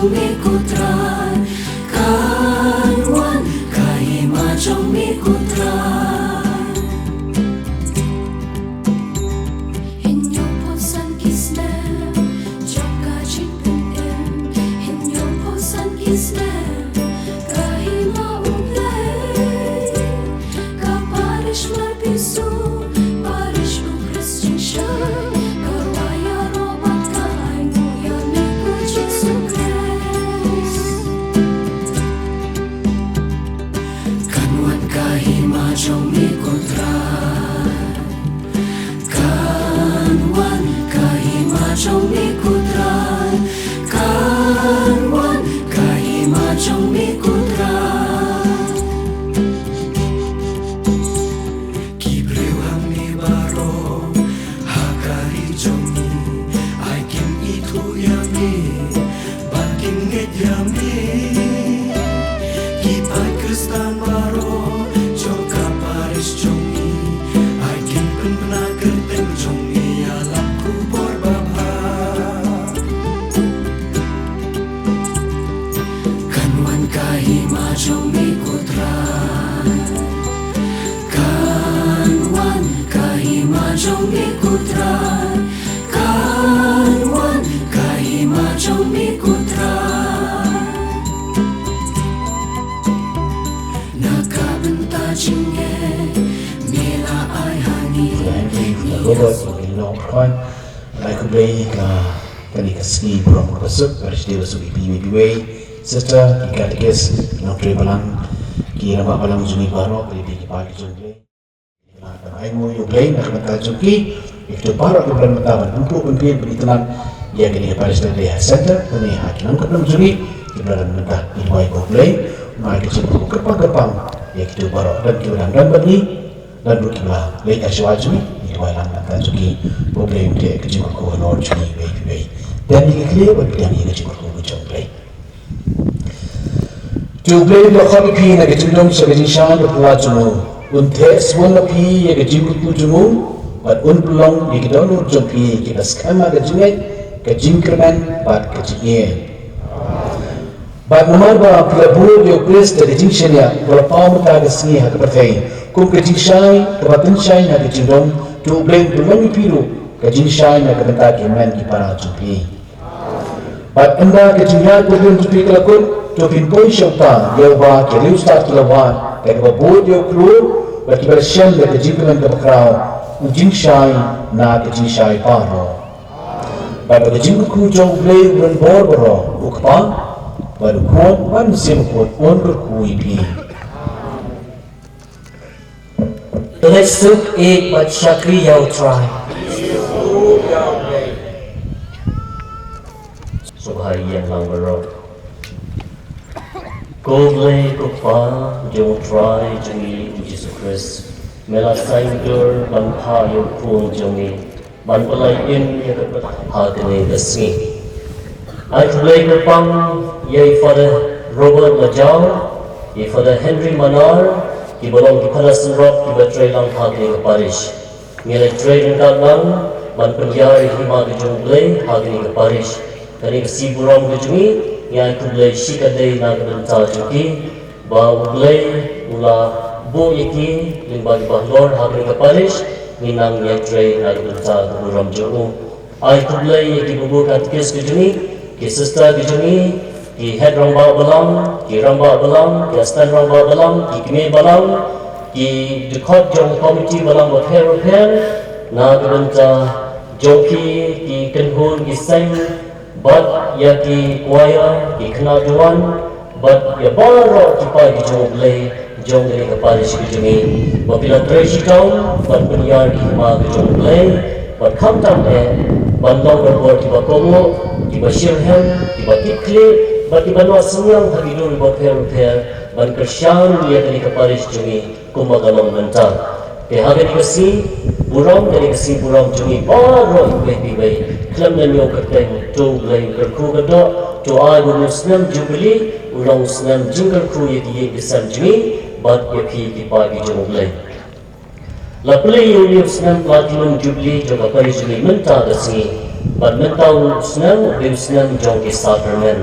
trong mi kutran kan wan kahima trong mi kutran hinyo posan kisne trong ka chin pum em hinyo posan kisne kahima uplay ka parish mar pisu parish u Christian shine karwaya robat ka ay muya mi ku Jesus Christ kanwan kahima trong mi kutran kanwan kahima trong mi kutran kanwan kahima trong mi kutran kibreu hang mi baro hakari trong mi ai kim itu yami bakin get yami kipai kristan baro joka paris trong mi ai kim pen pernah kerteng trong mi alam kubor baba kanwan kahima trong mi kutran kanwan kahima trong mi kutran kanwan kahima trong mi kutran nakabenta chinge mela ai hani Robert Long Kwan like a bay kani kaski from Kasuk Arishdewa Sugi PWPWay Sister Ikatikis Notri Balang Ki Rama Balang Zuni Baro Kribi Kipaki Jungli Aimu Yuglay Nakamata Jungki Iftu Baro Kubran Mataban Untuk Unpian Beritalan Ia kini Paris Leha Center Kuni Hakinam Kaplam Zuni Kibran Mentah Iwai Kublay Mai Kecil Kepang-kepang Ia kitu Baro Dan Kibarang Dan Bagi Dan Bukiblah Leha Syawajumi Iwai Langkata Zuki Kublay Untuk Kecil Kuhonor Juni Wei Dan Ika Kli Dan Ika Kecil Kuhonor Jungli Jungli Lokhabi Pi Na Kecil Sa Kecil Shan Berpula Jumu Unthe Swalla Pi Ya Kecil Kuhonor Jumu Bat Unpulong Ya Kecil Kuhonor Jungli Kita Skama Kecil Kecil Kerman Bat Kecil Bat Namar Ba Pilabu Yo Chris Da Kecil Shania Wala Pau Mata Kesini Hak Berthai Kum Kecil Shai Kebatan Shai Na Kecil Dong Jungli Pulong Piru Kecil Shai Na Kebata Keman Kipara Jungli Bat Anda Kecil Ya Pulong Jungli Kelakun Jopin Poi Syauta Yawa Keliu Start Kelawan Kaya Babud Yo Kru Bat Kibar Shem Da Kecil Keman Kebakrau Ujing Shai Na Kecil Shai Paro Bat Kecil Kuku Jungli Uran Bor Boro Ukpa Bat Kuat Ban Sim Kuat Un Berkui Pi Let's look at what Shakri Yao try. Subharian lang baro. Goble kupa jong try jongi Jesus Christ. Mela sainggur ban pa yo pun jongi. Ban palai in ya kapat hatene dasngi. I play kupang ye Father Robert Lajau, ye Father Henry Manar, ki bolong ki Palasan Rock ki batray lang hagni ka parish. Ngele tray rin lang ban penjari hima ki jongle hagni ka parish. Kani ka siburong ki jongi ngay kublay shikadey na kabanta jongi ba uglay ula bu iki limba ki bahlor hagni ka parish ninang ngay tray na kabanta kaburam jongo. Ay kublay ki bubu katkis ki jongi ki sister ki jongi ki head ramba balang, ki ramba balang, ki astan ramba balang, ki kime balang, ki dukot jong committee balang repair, na kabanta joki ki kenhun ki sang, bat ya ki kuaya, ki kenaduan, bat ya baro ki pa ki jong blay, jong dari kaparish ki jongi, bapila treshi town, bat penyar ki ma ki jong blay, bat kamtam ban long berbuat ki bakomo, ki Bashirham, ki bakikli, bagi banwa senyang hagidul repair ban kersyang dia dari kaparish jongi kumagalong mental ke hagani kasi burong dari kasi burong jongi baro ibay klam na niyo kateng to blay kerku gado to ay muslim jubilee ulong snam jingle ku ye bisan jongi bat yapi ki pagi jonglay la play union snam platinum jubilee jo kaparish jongi mental kasi ban mental snam dim snam jongi sacrament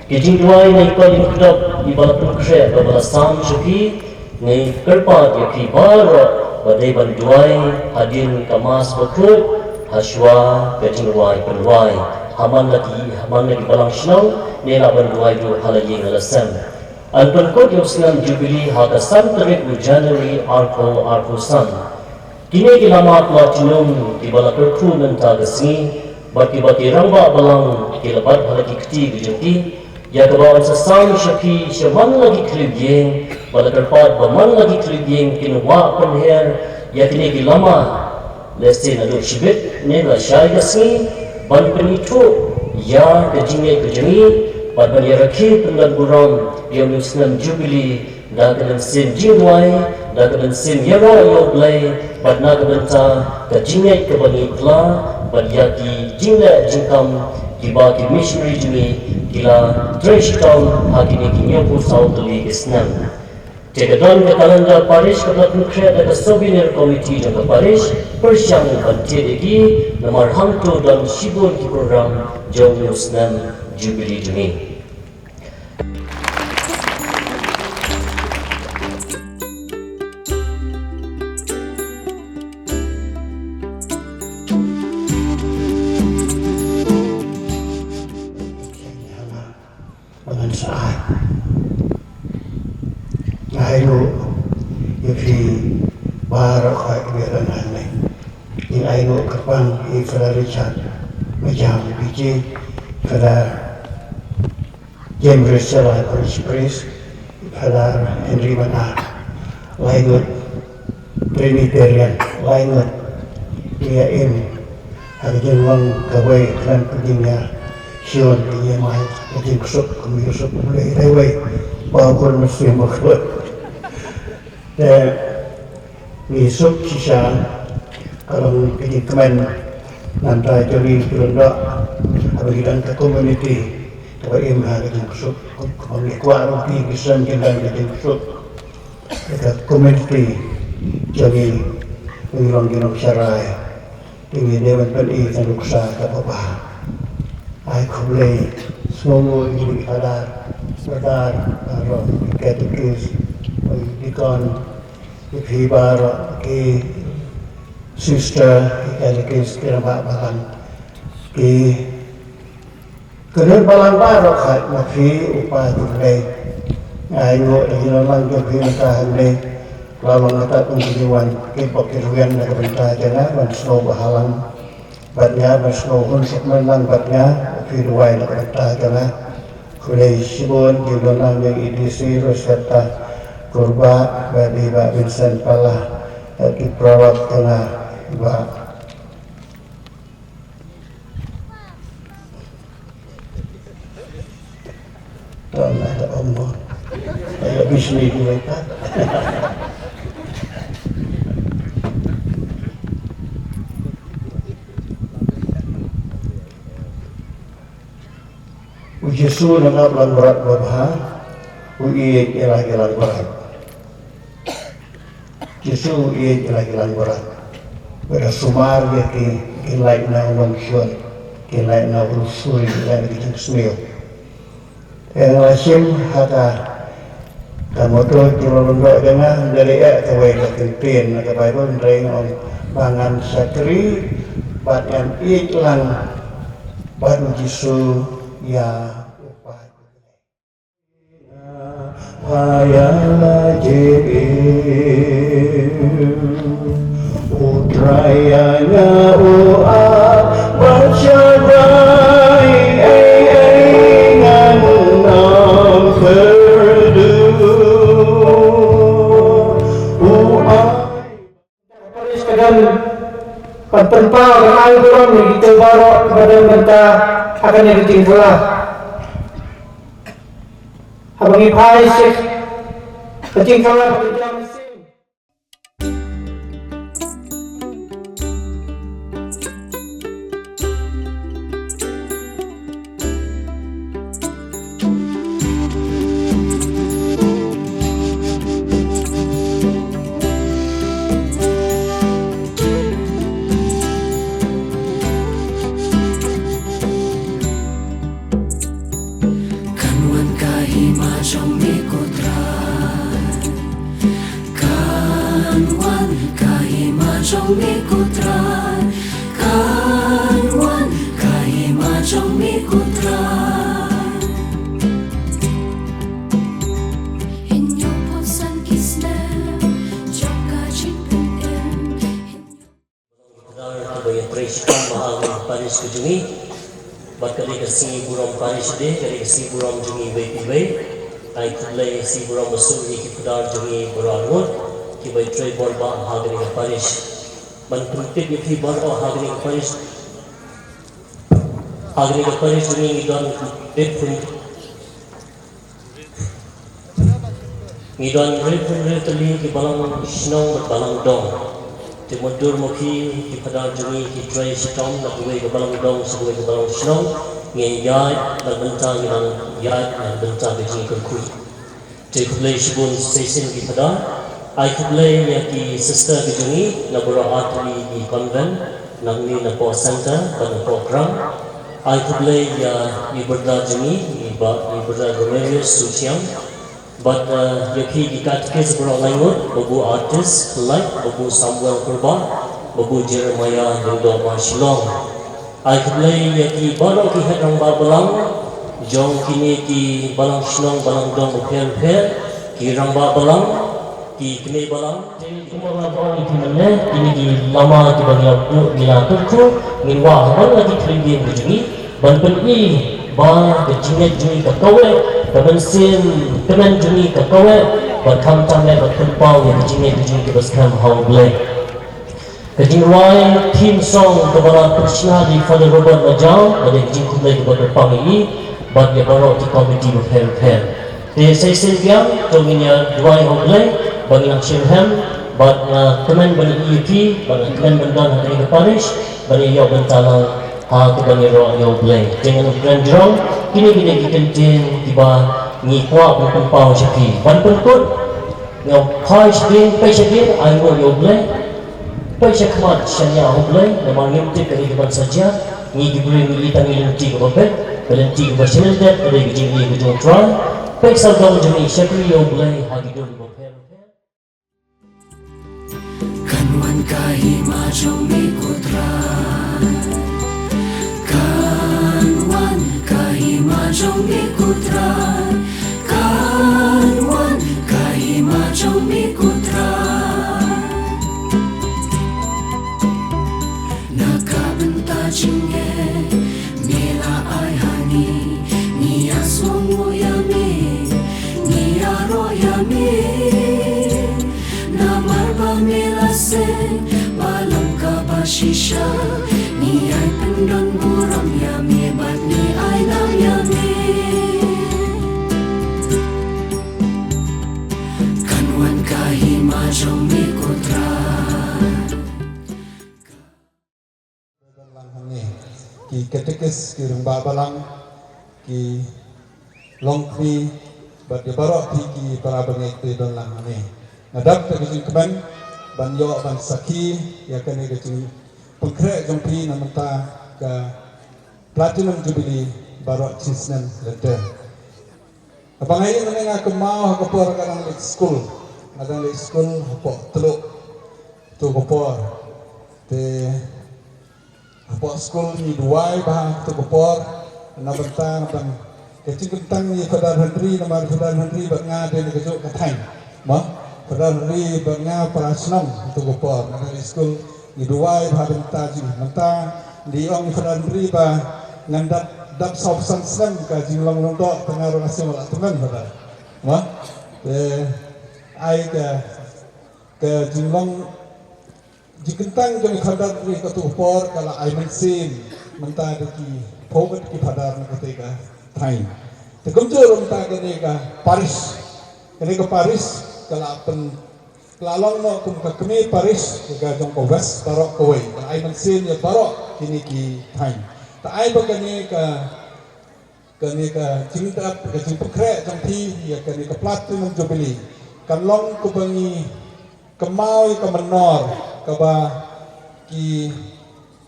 Kijing duai na ipaling kedap ibala pengkre babala sam syuki ni kerpa yaki bara badai banduai hadin kamas bakut haswa kijing duai penduai haman lagi balang shnau nela banduai du halayi ngalasam an penkot yosnam jubili hada sam tarik January arko sam kini kilama platinum ibala kerku nanta gasni bati ramba balang kilabat halaki keti bijenti ya kawan sesam syaki syaman lagi kribiyeng pada terpat baman lagi kribiyeng kinwa penher ya kini kilama lesin adu shibit ne la syai gasni ban penitu ya kejingi pada ya rakhi pendan buram ya muslim jubili da kadan sin jinwai da kadan sin yara yo blai badna kadanta kejingi kebani kla badyaki jingla jingkam dibagi missionary jumi gila Treshtown hakini kinyo po sa utuli isnam. Tegadon ke kalenda parish kabla konkret ada sobiner komiti jaga parish persyang bantidegi nomor hamtu dan shibur ki program jauh isnam Jubilee jumi. Dengan saat Ayo Yafi Barak Biaran Hanai Yang ayo Kerpang Ifra Richard Majam Biji Ifra James Rissela Parish Priest Ifra Henry Manar Lainut Trinitarian Lainut Dia Im Hari Jenwang Kawai Kran Pudingnya Sion dia mai jadi kusuk mulai lewai bawa mesti makhluk dan besok sisa kalau pergi kemen nanti jadi berenda bagi dan ke community kalau im hari kusuk kami kuat pergi bisa kita jadi kusuk ke community jadi mengilang syarai ini dewan peni dan luksa apa ai không lệ số người bị phá đàn rồi catechist đi con cái phi ba rồi cái sister cái catechist cái bạn cái nước balang ba rồi khai mà phi upa tu lệ ai ngồi ở dưới lăng cho phi người ta hàng lệ lalu người ta cũng tujuan cái bậc cái ruyan là người ta cho nó vẫn snow bahalang batnya bersnow untuk menang batnya firwai lakata kana kulai sibon di dalam yang idisi serta kurba badi ba Vincent pala di perawat kana ba dan ada omong ayo bisni kita Yesus nangaplan berat babha uiye ilang berat Yesus uiye ilang berat pada sumar yaki kilai na umangsion kilai na urusuri dan kijing smil lasim hata kamoto jirolondo dengan dari tawai katintin na kabaybon ring on bangan sakri batyan iklan baru Yesus ya Hayala Jibril Utrayanya U'a Basyadai Nganam Kerdu U'ai Paris kadang Penpau dengan air yang kita bawa kepada mereka akan yang ditinggal Abang Ipai Syekh ketinggalan pada mesin. Kan kudrat kan wan kahima trong mi kudrat hinyo posan kisne joka chin pun Sebagai Presiden Mahal Paris Kejungi, bakal kasi burong Paris de, kali kasi burong jungi WPW, ay kulay si burong masuk ni kipudar jungi berangut, kibai tray bor ba hagani ka Paris, manpuntit ni kibar o hagani ka Paris jungi ngidon pun ngidon pun tali kibalang snow balang dong. Timundur mukhi ki padar jungi ki tray sitom na buai ke balang dong sebuai ke balang snow ngai yai dan bentang yang yai dan bentang ke jingi kui te kulai shibun sesin ki padar ai kulai ya ki sister ke jungi na bura atli di convent nang ni na po center dan program ai kulai ya ni berda jungi ni berda Romerius Suciang but yaki dikatakan seberang langut babu artis like babu Samuel Kurban babu Jeremiah Rindo Marshallong ai kulai yaki baru ki hedang balang jong kini ki balang shnong balang dong upel ki rang balang ki kini balang kumara balang ki mana kini ki lama ki bagian bu bila turku minwa hamal lagi trending begini ban i ba ke jinget jui ka kawe ka bensin kenan jui ka kawe ba kam tam le ba pau ya jinget jui ke bas kam hau ble ka jinwai team song ka bala krishna di Father Robert Majau ba de jing kumle ke ba pangi ba ya baro ti committee of health te sai silviam to minya duai hau ble ba ngang shirham ba kemen ba ni EP ba kemen bandan hari ke parish ba ni yo bentala ha kebanyakan yang boleh dengan grand drum kini kita tiba ni kuat berkumpul cakap ban penkut yang kai sedih pai sedih ayo yang boleh pai cakap saya boleh memang ngerti kehidupan saja ni diberi militan ngerti ke bapak berhenti ke channel dat ada jadi ke try pai sargam jadi syakri yang boleh hadirin bapak kanwan kahima trong mi kudrat kanwan kahima trong mi kudrat kanwan kahima trong mi kudrat nakabenta jinge mila ai hani ni asongo yami ni aro yami namar ba mila se balam ka ba shisha ni ay pendon buram yami bat ni ay nam yami kanwan kahima trong mi kudrat ki ketekes ki rumba balang ki longkri bat di barok ki para bangek ti don lang ane nadap ta ki keban ban yo ban saki ya kene ki pengkrek jampi namanta ke platinum jubilee barok cisnen lente abang ayi menengah ke mau ke por kadang di school hapo teluk tu kopor te hapo school ni duai bah tu kopor na bentang bang kecil kentang ni Fadar Henry nama Fadar Henry banga de kejuk katai mah Fadar Henry banga prasnam tu kopor na di school ni duai bah bentang ji mentang di ong Fadar Henry bah ngandap dap sop sang sang ka jinglong long dok tengah rasa wala teman pada mah ai ke jinglong jikentang jong Fadar Henry ka tu por kala ai mensin mentang ki phogat ki Fadar na ketika thai te kumjur mentang ka Paris kala pen lalong no kum ka kemi Paris ka jong ko west barok koi ai mensin ya barok kini ki thai ta ai ba kani ka cinta ka cimpukre jampi ya kani ka platinum jubilee kan long ku bangi kemau ka menor ka ba ki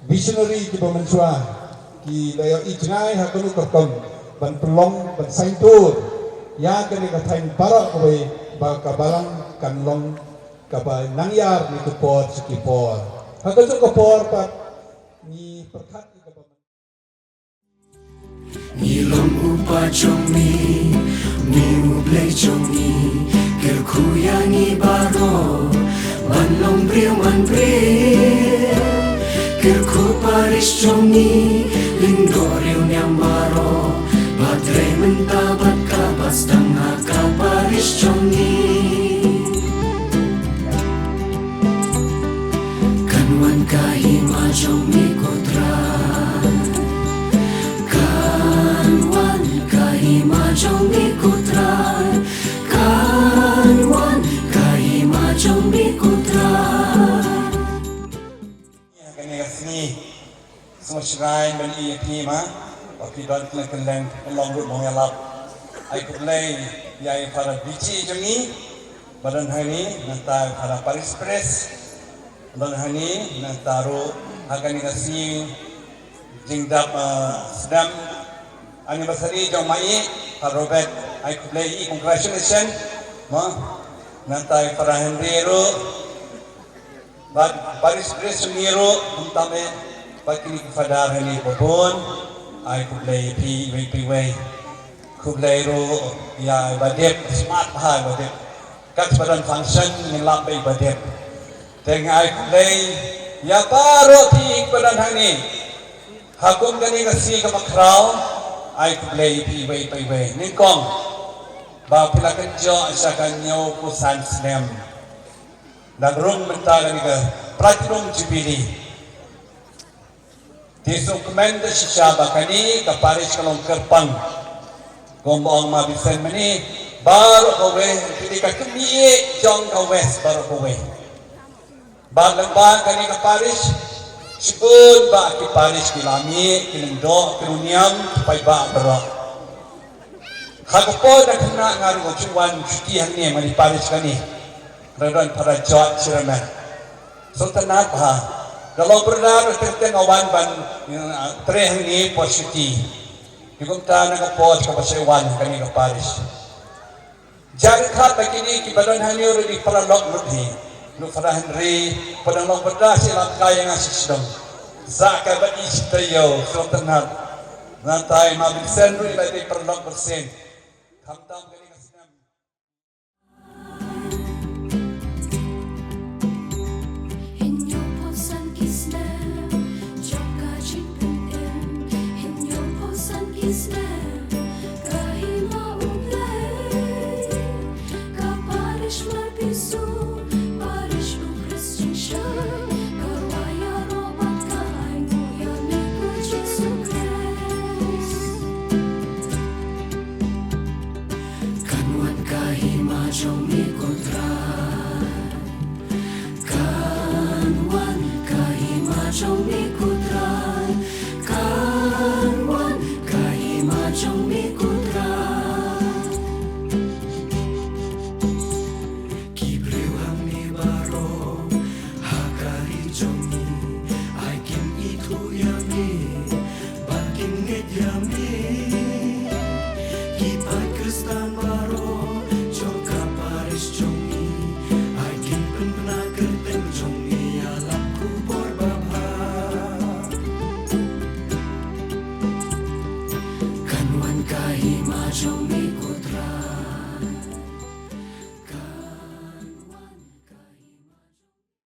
visionary ki ba mensua ki layo ijnai ha kanu ka kom ban pelong ban saintur ya kani ka thain barak ko ba ka balang kan long ka ba nangyar ni ku por sikipor Hakazu kapor pak ni perkat ni kapor. Nilom upa jongi, mi ublay jongi, kerkuyangi baro, banlong briu man briu, kerku paris jongi, lindoriu nyambaro, badre mentabat kapas tangha kaparis jongi. Kanwan kahima jongi kotra. Kanwan kahima jongi kutran, Kanwan kahima jongi kutran. Kani sini semua shrine dan EAP ma, waktu dan keleng long road mong yalap. Ai kulai yai para bici jongi, badan hari nanti para Paris Press, badan hari nanti taruh agani nasi jingdap sedang anniversary jong mai Pak Robert ai kulai congratulations ma nanti para Henry Bad Paris Press Miro untame pakini kifadar hani popon ai kulai pi kulai ro ya badep smart ha badep kat badan function ngelap badep tengah ai kulai ya paro ti badan hani hakum gani kasi kamakraw ay kulay piway nikong ba pila kedjo sa kanyo kusan snem nagrung mentagan ka platinum jubilee tisong komenda siya bakani kaparis kalong kerpang gomong mabisen mani baru kowe pili ka kemiye jong ka west baru kowe balang ba kani kaparis Sipun ba ki Paris kilami kilindo kiluniam pai ba bro. Hagopo na kena ngaru chuan chuti hanne mari Paris kani. Radon para jot siraman. Sultanat ha. Kalau benar tentang awan ban tre hanne po chuti. Dikumta na ko ka pasewan kani ka Paris. Jari khat begini ki badon hanne ro di para lok mudhi. Lu pada Henry pada long pada silang kaya ngasih sedang zakat bagi istayo sultanat nantai mabik senru ilai perlok persen kamtam kali ngasih Jongi kutran, Kanwan kahima jongi kutran, Kanwan kahima jongi kutran. Kibreu hamni baro, hakari jongi, aikin itu yami, bakin nget yami, kipai kristan